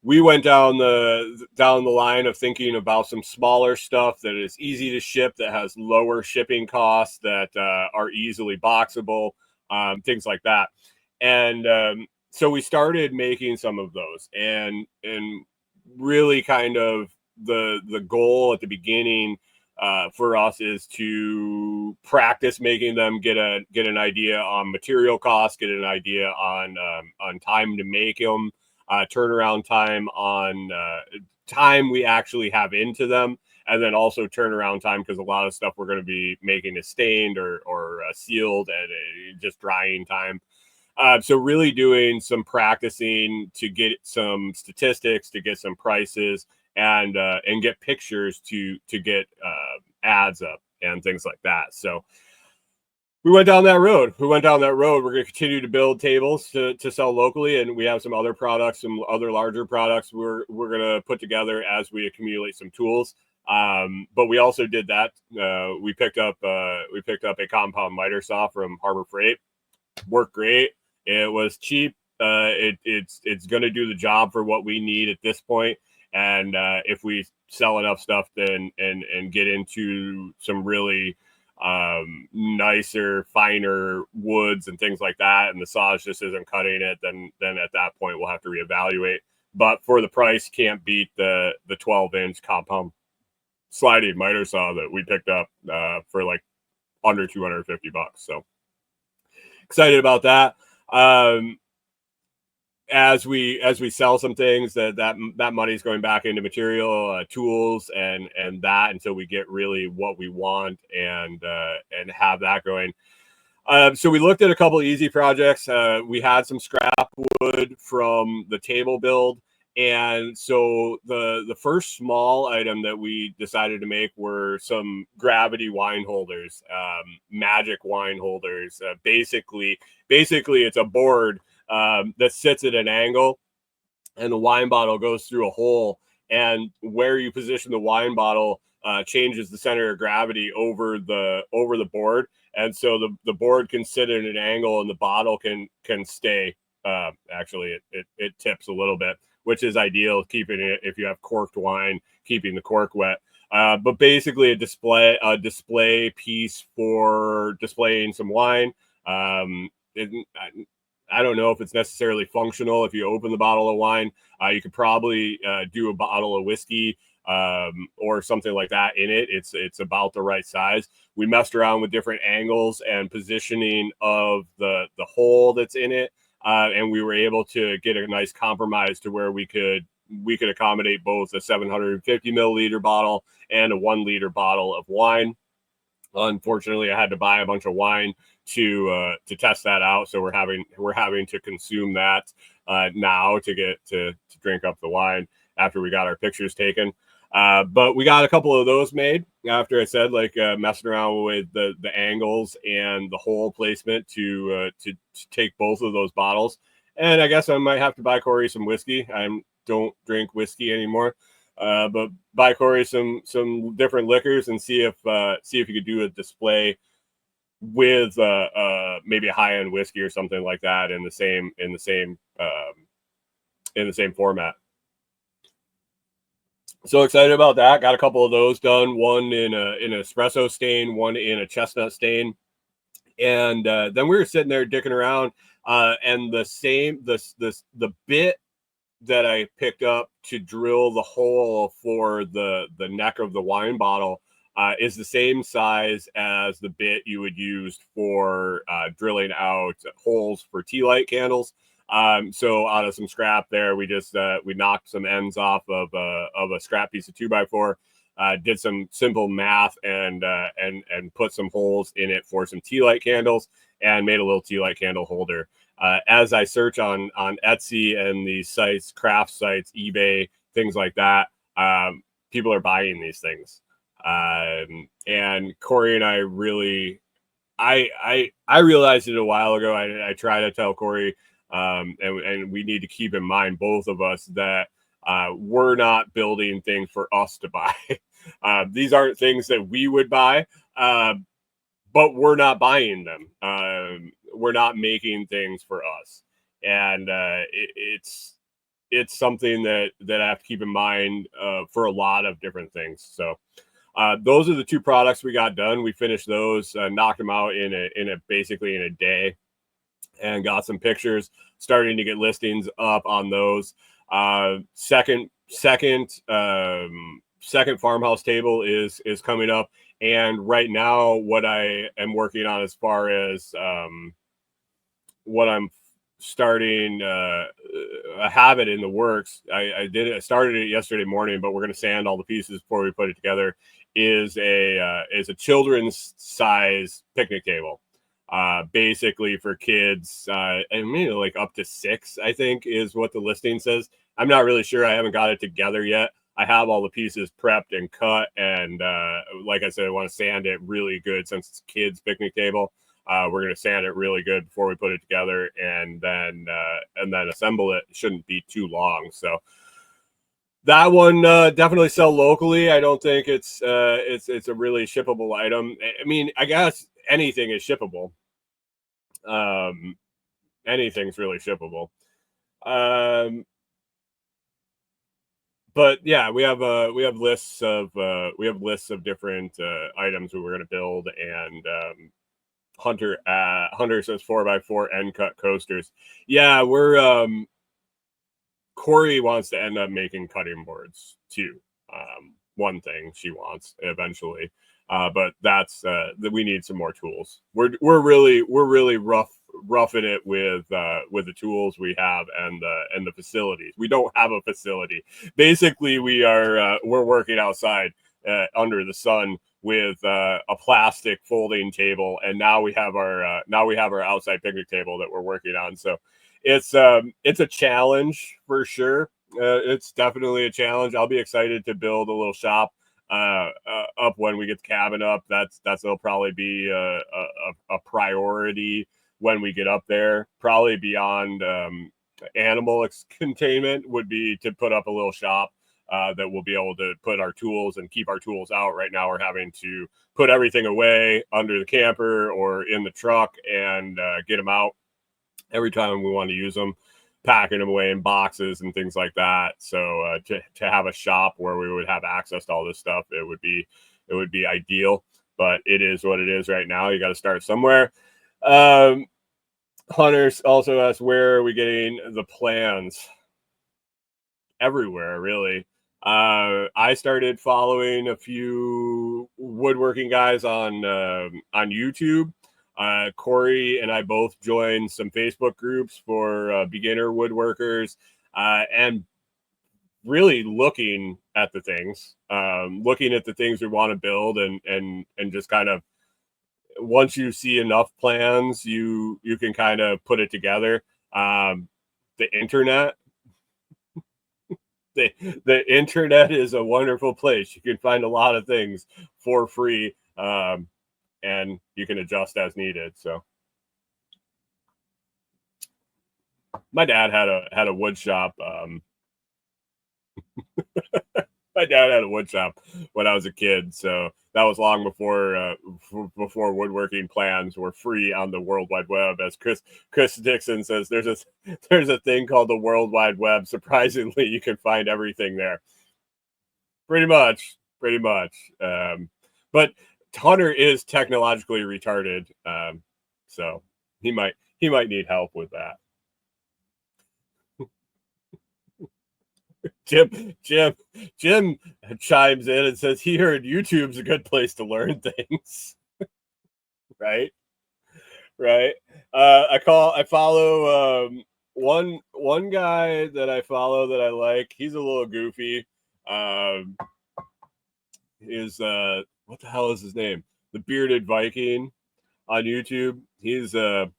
we went down the line of thinking about some smaller stuff that is easy to ship, that has lower shipping costs, that are easily boxable, things like that. And so we started making some of those, and really kind of the goal at the beginning for us is to practice making them, get an idea on material costs, get an idea on time to make them. Turnaround time on time we actually have into them, and then also turnaround time, because a lot of stuff we're going to be making is stained or sealed, and just drying time. So really doing some practicing to get some statistics, to get some prices, and get pictures to get ads up and things like that. So we went down that road. We're going to continue to build tables to sell locally, and we have some other products, some other larger products we're going to put together as we accumulate some tools. But we also did that. We picked up a compound miter saw from Harbor Freight. Worked great. It was cheap. It's going to do the job for what we need at this point. And if we sell enough stuff, then and get into some really nicer, finer woods and things like that, and the saws just isn't cutting it, then at that point we'll have to reevaluate. But for the price, can't beat the 12-inch compound sliding miter saw that we picked up for like under $250. So excited about that. As we sell some things, that money is going back into material, tools, and that, until we get really what we want and have that going. So we looked at a couple easy projects. We had some scrap wood from the table build, and so the first small item that we decided to make were some gravity wine holders, magic wine holders. Basically it's a board that sits at an angle, and the wine bottle goes through a hole, and where you position the wine bottle changes the center of gravity over the board, and so the board can sit at an angle, and the bottle can stay. Actually, it tips a little bit, which is ideal, keeping it, if you have corked wine, keeping the cork wet. But basically a display piece for displaying some wine. I don't know if it's necessarily functional. If you open the bottle of wine, you could probably do a bottle of whiskey or something like that in it. It's about the right size. We messed around with different angles and positioning of the hole that's in it, and we were able to get a nice compromise to where we could accommodate both a 750 milliliter bottle and a 1 liter bottle of wine. Unfortunately, I had to buy a bunch of wine to test that out, so we're having to consume that now to drink up the wine after we got our pictures taken. But we got a couple of those made after I said, messing around with the angles and the hole placement to take both of those bottles. And I guess I might have to buy Corey some whiskey. I don't drink whiskey anymore. But buy Corey some different liquors and see if you could do a display with maybe a high-end whiskey or something like that in the same format. So excited about that. Got a couple of those done. One in an espresso stain, one in a chestnut stain. And then we were sitting there dicking around, and the bit that I picked up to drill the hole for the neck of the wine bottle is the same size as the bit you would use for drilling out holes for tea light candles. So out of some scrap there, we just we knocked some ends off of a scrap piece of 2x4. Did some simple math and put some holes in it for some tea light candles and made a little tea light candle holder. As I search on Etsy and these sites, craft sites, eBay, things like that, people are buying these things. And Corey and I really, I realized it a while ago. I try to tell Corey, and we need to keep in mind, both of us, that we're not building things for us to buy. These aren't things that we would buy, but we're not buying them. We're not making things for us, and it's something that I have to keep in mind for a lot of different things. So those are the two products we got done. We finished those, knocked them out basically in a day, and got some pictures, starting to get listings up on those. Second farmhouse table is coming up, and right now what I am working on as far as what I'm starting a habit in the works. I started it yesterday morning, but we're going to sand all the pieces before we put it together. Is a children's size picnic table, basically for kids, and maybe like up to 6, I think is what the listing says. I'm not really sure. I haven't got it together yet. I have all the pieces prepped and cut, and like I said, I want to sand it really good since it's a kids picnic table. We're going to sand it really good before we put it together, and then assemble it. It shouldn't be too long. So that one definitely sell locally. I don't think it's a really shippable item. I mean, I guess anything is shippable. Anything's really shippable. But yeah, we have lists of different items we were going to build, and Hunter says 4x4 end cut coasters. Yeah, we're Corey wants to end up making cutting boards too. One thing she wants eventually, but that's that we need some more tools. We're really roughing it with the tools we have and the facilities. We don't have a facility. Basically, we're working outside under the sun with a plastic folding table, and now we have our outside picnic table that we're working on. So it's a challenge for sure. It's definitely a challenge. I'll be excited to build a little shop up when we get the cabin up. That'll probably be a priority when we get up there. Probably beyond animal containment would be to put up a little shop that we'll be able to put our tools and keep our tools out. Right now we're having to put everything away under the camper or in the truck and get them out every time we want to use them, packing them away in boxes and things like that. So to have a shop where we would have access to all this stuff, it would be ideal, but it is what it is right now. You got to start somewhere. Hunter also asked, where are we getting the plans? Everywhere, really. I started following a few woodworking guys on YouTube. Corey and I both joined some Facebook groups for beginner woodworkers, and really looking at the things we want to build, and just kind of, once you see enough plans, you can kind of put it together. The internet. The internet is a wonderful place. You can find a lot of things for free, and you can adjust as needed. So my dad had a wood shop. My dad had a wood shop when I was a kid, so that was long before woodworking plans were free on the World Wide Web. As Chris Dixon says, there's a thing called the World Wide Web. Surprisingly, you can find everything there. Pretty much. But Hunter is technologically retarded, so he might need help with that. Jim chimes in and says he heard YouTube's a good place to learn things. Right. I follow one guy that I follow that I like. He's a little goofy. Is what the hell is his name? The Bearded Viking on YouTube. He's an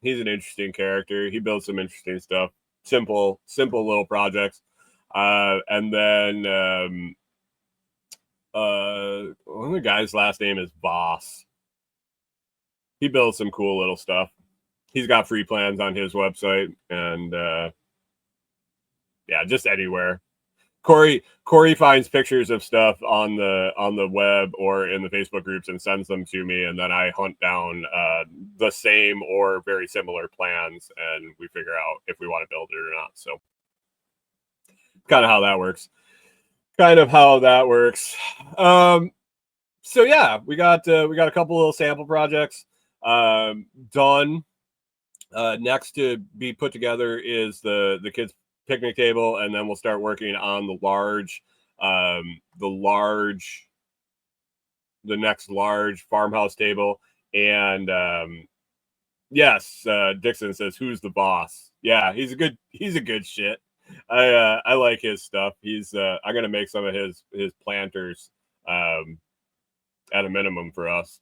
interesting character. He builds some interesting stuff. Simple little projects. And then one of the guys' last name is Voss. He builds some cool little stuff. He's got free plans on his website, and yeah, just anywhere. Corey finds pictures of stuff on the web or in the Facebook groups and sends them to me, and then I hunt down the same or very similar plans, and we figure out if we want to build it or not. So kind of how that works. So yeah, we got a couple little sample projects done. Next to be put together is the kids' picnic table, and then we'll start working on the next large farmhouse table. And yes, Dixon says, "Who's the boss?" Yeah, he's a good shit. I like his stuff. I'm gonna make some of his planters at a minimum for us.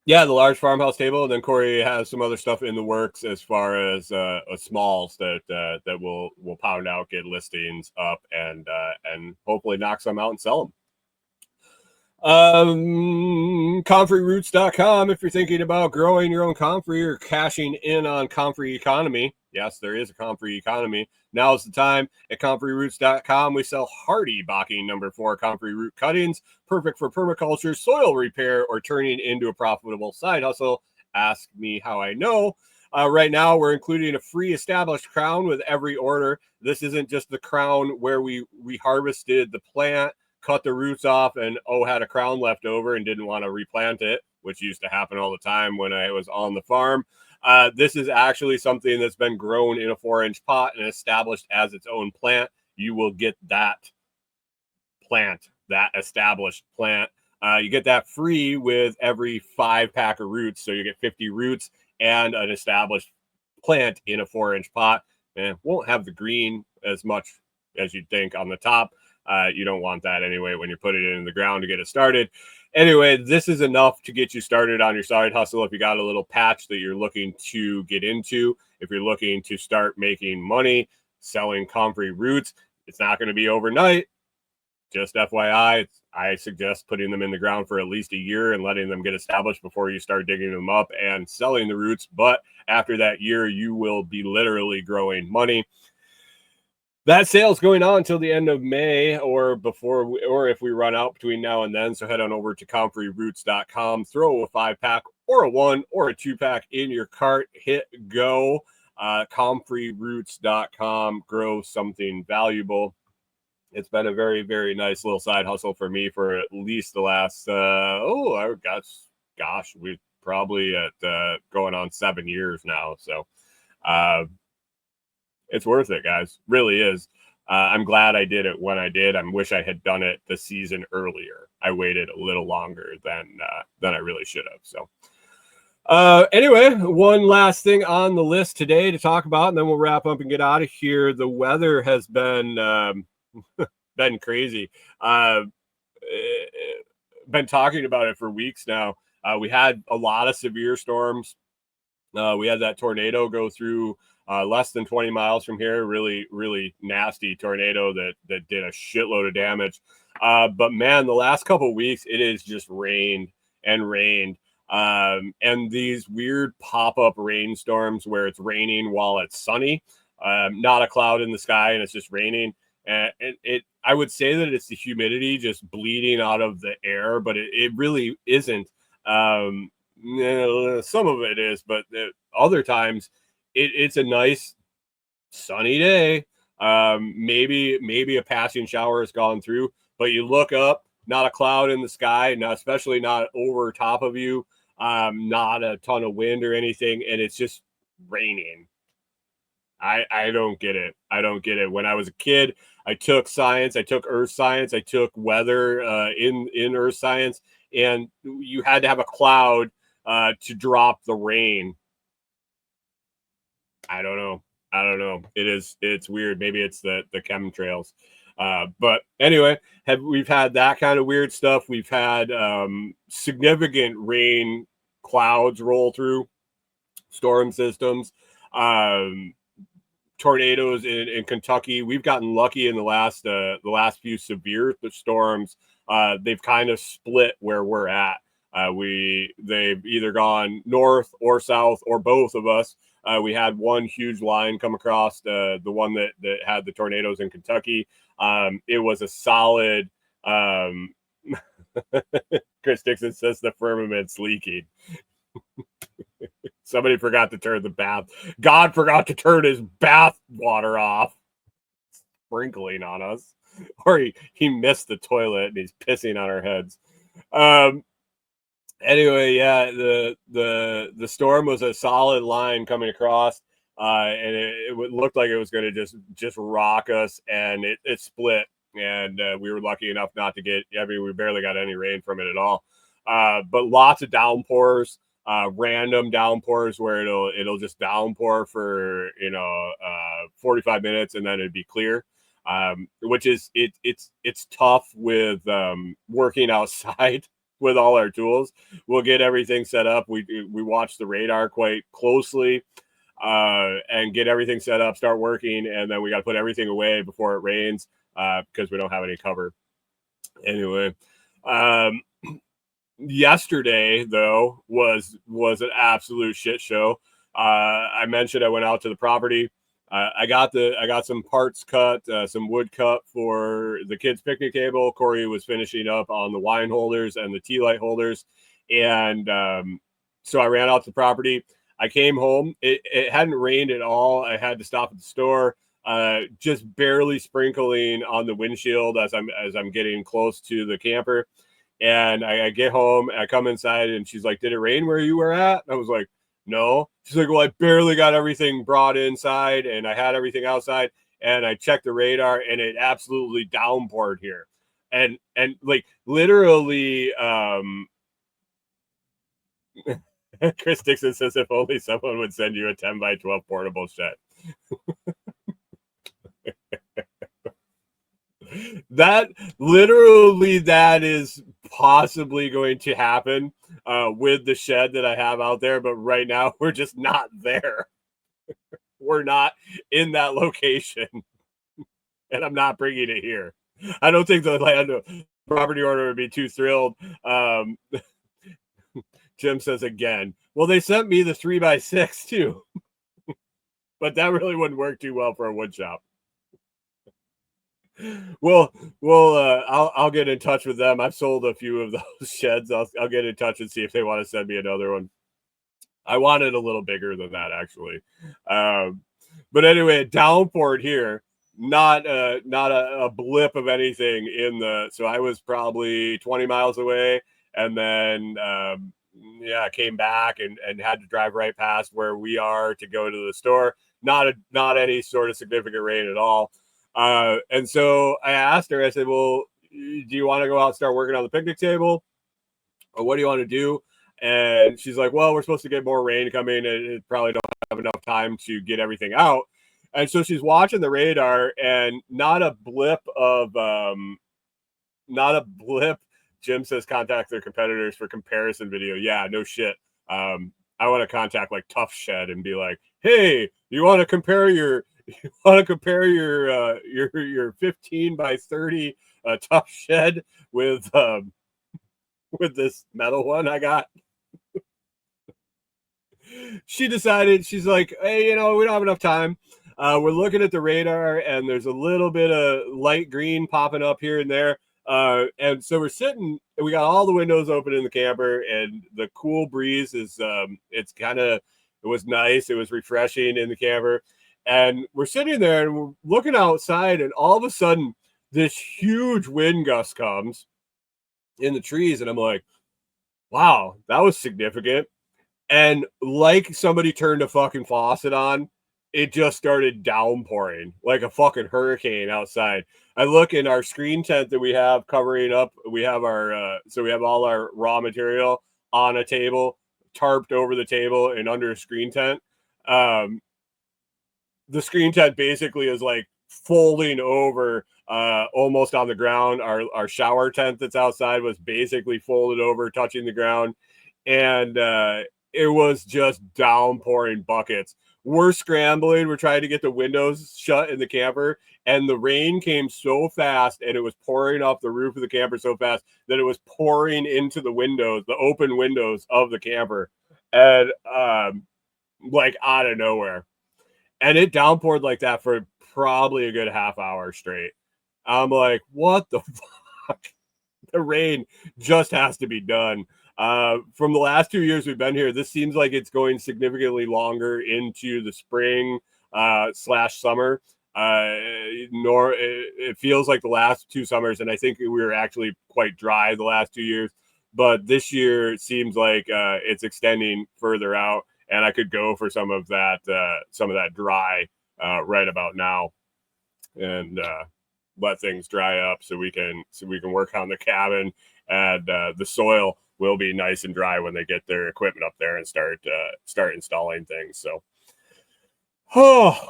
Yeah, the large farmhouse table, and then Corey has some other stuff in the works as far as smalls that we'll pound out, get listings up, and hopefully knock some out and sell them. Comfreyroots.com if you're thinking about growing your own comfrey or cashing in on comfrey economy. Yes, there is a comfrey economy. Now's the time. At comfreyroots.com, we sell hardy Bocking number 4 comfrey root cuttings, perfect for permaculture, soil repair, or turning into a profitable side hustle. Ask me how I know. Right now, we're including a free established crown with every order. This isn't just the crown where we harvested the plant, cut the roots off, and had a crown left over and didn't want to replant it, which used to happen all the time when I was on the farm. This is actually something that's been grown in a 4-inch pot and established as its own plant. You will get that plant, that established plant. You get that free with every 5-pack of roots. So you get 50 roots and an established plant in a 4-inch pot. And won't have the green as much as you'd think on the top. You don't want that anyway when you're putting it in the ground to get it started. Anyway, this is enough to get you started on your side hustle. If you got a little patch that you're looking to get into, if you're looking to start making money selling comfrey roots, it's not going to be overnight. Just FYI, I suggest putting them in the ground for at least a year and letting them get established before you start digging them up and selling the roots. But after that year, you will be literally growing money. That sale's going on until the end of May or if we run out between now and then. So head on over to comfreyroots.com, throw a 5-pack or a 1 or a 2-pack in your cart, hit go. Comfreyroots.com, grow something valuable. It's been a very, very nice little side hustle for me for at least the last, we're probably at going on 7 years now. So, it's worth it, guys. Really is. I'm glad I did it when I did. I wish I had done it the season earlier. I waited a little longer than I really should have. So anyway, one last thing on the list today to talk about, and then we'll wrap up and get out of here. The weather has been been crazy. Been talking about it for weeks now. We had a lot of severe storms. We had that tornado go through less than 20 miles from here. Really, really nasty tornado that did a shitload of damage. But man, the last couple of weeks, it has just rained and rained. And these weird pop-up rainstorms where it's raining while it's sunny, not a cloud in the sky, and it's just raining. And I would say that it's the humidity just bleeding out of the air, but it really isn't. Some of it is, but other times it's a nice sunny day. Maybe a passing shower has gone through, but you look up, not a cloud in the sky, especially not over top of you, not a ton of wind or anything, and it's just raining. I don't get it. I don't get it. When I was a kid, I took science, I took earth science, I took weather in earth science, and you had to have a cloud to drop the rain. I don't know. It's weird. Maybe it's the chemtrails. But anyway, we've had that kind of weird stuff. We've had significant rain clouds roll through, storm systems, tornadoes in Kentucky. We've gotten lucky in the last few severe storms. They've kind of split where we're at. They've either gone north or south or both of us. We had one huge line come across the one that had the tornadoes in Kentucky. It was a solid. Chris Dixon says the firmament's leaking. Somebody forgot to turn the bath. God forgot to turn his bath water off, sprinkling on us, or he missed the toilet and he's pissing on our heads. Anyway, yeah, the storm was a solid line coming across, and it looked like it was going to just rock us, and it split, and we were lucky enough not to get. I mean, we barely got any rain from it at all, but lots of downpours, random downpours where it'll just downpour for 45 minutes and then it'd be clear. Which is it's tough with working outside with all our tools. We'll get everything set up. We watch the radar quite closely and get everything set up, start working, and then we got to put everything away before it rains because we don't have any cover. Anyway, yesterday though was an absolute shit show. I mentioned I went out to the property. I got some parts cut, some wood cut for the kids' picnic table. Corey was finishing up on the wine holders and the tea light holders. And so I ran out to the property. I came home. It hadn't rained at all. I had to stop at the store, just barely sprinkling on the windshield as I'm getting close to the camper. And I get home, I come inside, and she's like, "Did it rain where you were at?" And I was like, "No." She's like, "Well, I barely got everything brought inside and I had everything outside, and I checked the radar and it absolutely downpoured here." And like literally, Chris Dixon says, "If only someone would send you a 10 by 12 portable shed." That is possibly going to happen with the shed that I have out there, but right now we're just not there. We're not in that location, and I'm not bringing it here. I don't think the land property owner would be too thrilled. Jim says again, "Well, they sent me the 3x6 too," but that really wouldn't work too well for a wood shop. We'll I'll get in touch with them. I've sold a few of those sheds. I'll get in touch and see if they want to send me another one. I wanted a little bigger than that actually. But anyway, it downpoured here. Not a blip of anything in the. So I was probably 20 miles away, and then came back and had to drive right past where we are to go to the store. Not any sort of significant rain at all. And so I asked her, I said, "Well, do you want to go out and start working on the picnic table? Or what do you want to do?" And she's like, "Well, we're supposed to get more rain coming and it probably don't have enough time to get everything out." And so she's watching the radar and not a blip. Jim says contact their competitors for comparison video. Yeah, no shit. I want to contact like Tough Shed and be like, "Hey, you want to compare your 15 by 30 Tough Shed with this metal one I got?" she decided, she's like, hey, we don't have enough time. We're looking at the radar, and there's a little bit of light green popping up here and there. And so we're sitting, and we got all the windows open in the camper, and the cool breeze is, it was nice. It was refreshing in the camper. And we're sitting there, and we're looking outside, and all of a sudden, this huge wind gust comes in the trees, and I'm like, wow, that was significant. And like somebody turned a fucking faucet on, it just started downpouring like a fucking hurricane outside. I look in our screen tent that we have covering up. We have we have all our raw material on a table, tarped over the table and under a screen tent. The screen tent basically is like folding over almost on the ground. Our shower tent that's outside was basically folded over, touching the ground. And it was just downpouring buckets. We're scrambling. We're trying to get the windows shut in the camper. And the rain came so fast, and it was pouring off the roof of the camper so fast that it was pouring into the windows, the open windows of the camper. And like out of nowhere. And it downpoured like that for probably a good half hour straight. I'm like, what the fuck? The rain just has to be done. From the last 2 years we've been here, this seems like it's going significantly longer into the spring / summer. It feels like the last 2 summers, and I think we were actually quite dry the last 2 years. But this year it seems like it's extending further out, and I could go for some of that dry right about now, and let things dry up so we can work on the cabin, and the soil will be nice and dry when they get their equipment up there and start installing things. So,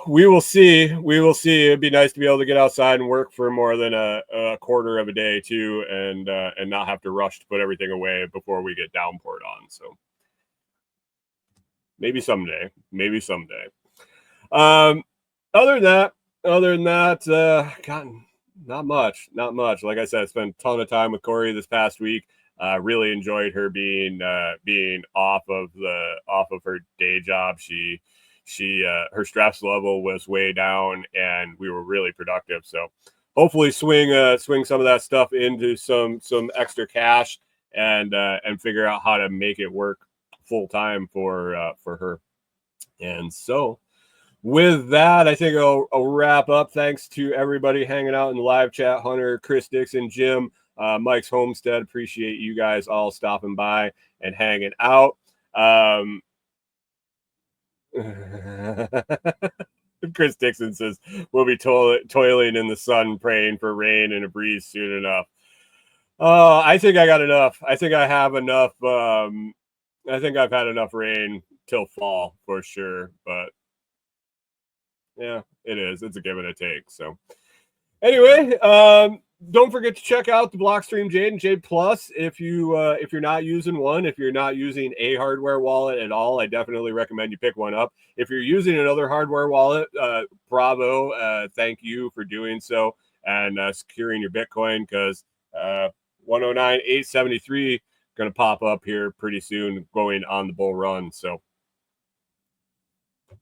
we will see. It'd be nice to be able to get outside and work for more than a quarter of a day too, and not have to rush to put everything away before we get downpoured on. So maybe someday. Other than that, God, not much. Like I said, I spent a ton of time with Corey this past week. Really enjoyed her being off of her day job. Her stress level was way down, and we were really productive. So hopefully swing some of that stuff into some extra cash, and figure out how to make it work full time for her. And so with that, I think I'll wrap up. Thanks to everybody hanging out in the live chat. Hunter, Chris Dixon, Jim, Mike's Homestead. Appreciate you guys all stopping by and hanging out. Chris Dixon says we'll be toiling in the sun, praying for rain and a breeze soon enough. I think I got enough. I think I have enough. I think I've had enough rain till fall for sure, but yeah, it is. It's a give and a take. So anyway, don't forget to check out the Blockstream Jade and Jade Plus. If you're not using one, if you're not using a hardware wallet at all, I definitely recommend you pick one up. If you're using another hardware wallet, bravo, thank you for doing so and securing your Bitcoin, because 109,873 going to pop up here pretty soon, going on the bull run. So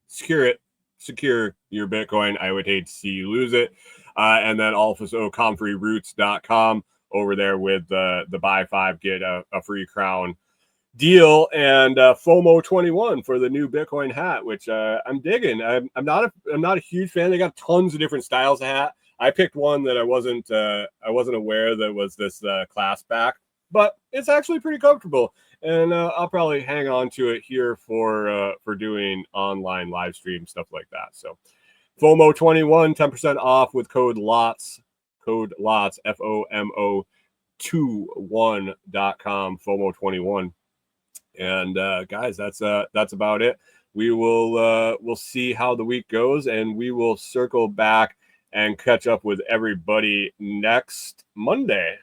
secure your Bitcoin. I would hate to see you lose it. And then also comfreyroots.com over there with the buy 5 get a free crown deal, and FOMO 21 for the new Bitcoin hat, which I'm digging. I'm not a huge fan. They got tons of different styles of hat. I picked one that I wasn't aware that was this clasp back, but it's actually pretty comfortable, and I'll probably hang on to it here for doing online live stream stuff like that. So FOMO 21, 10% off with code LOTS, FOMO 21.com, FOMO 21. And guys, that's about it. We'll see how the week goes, and we will circle back and catch up with everybody next Monday.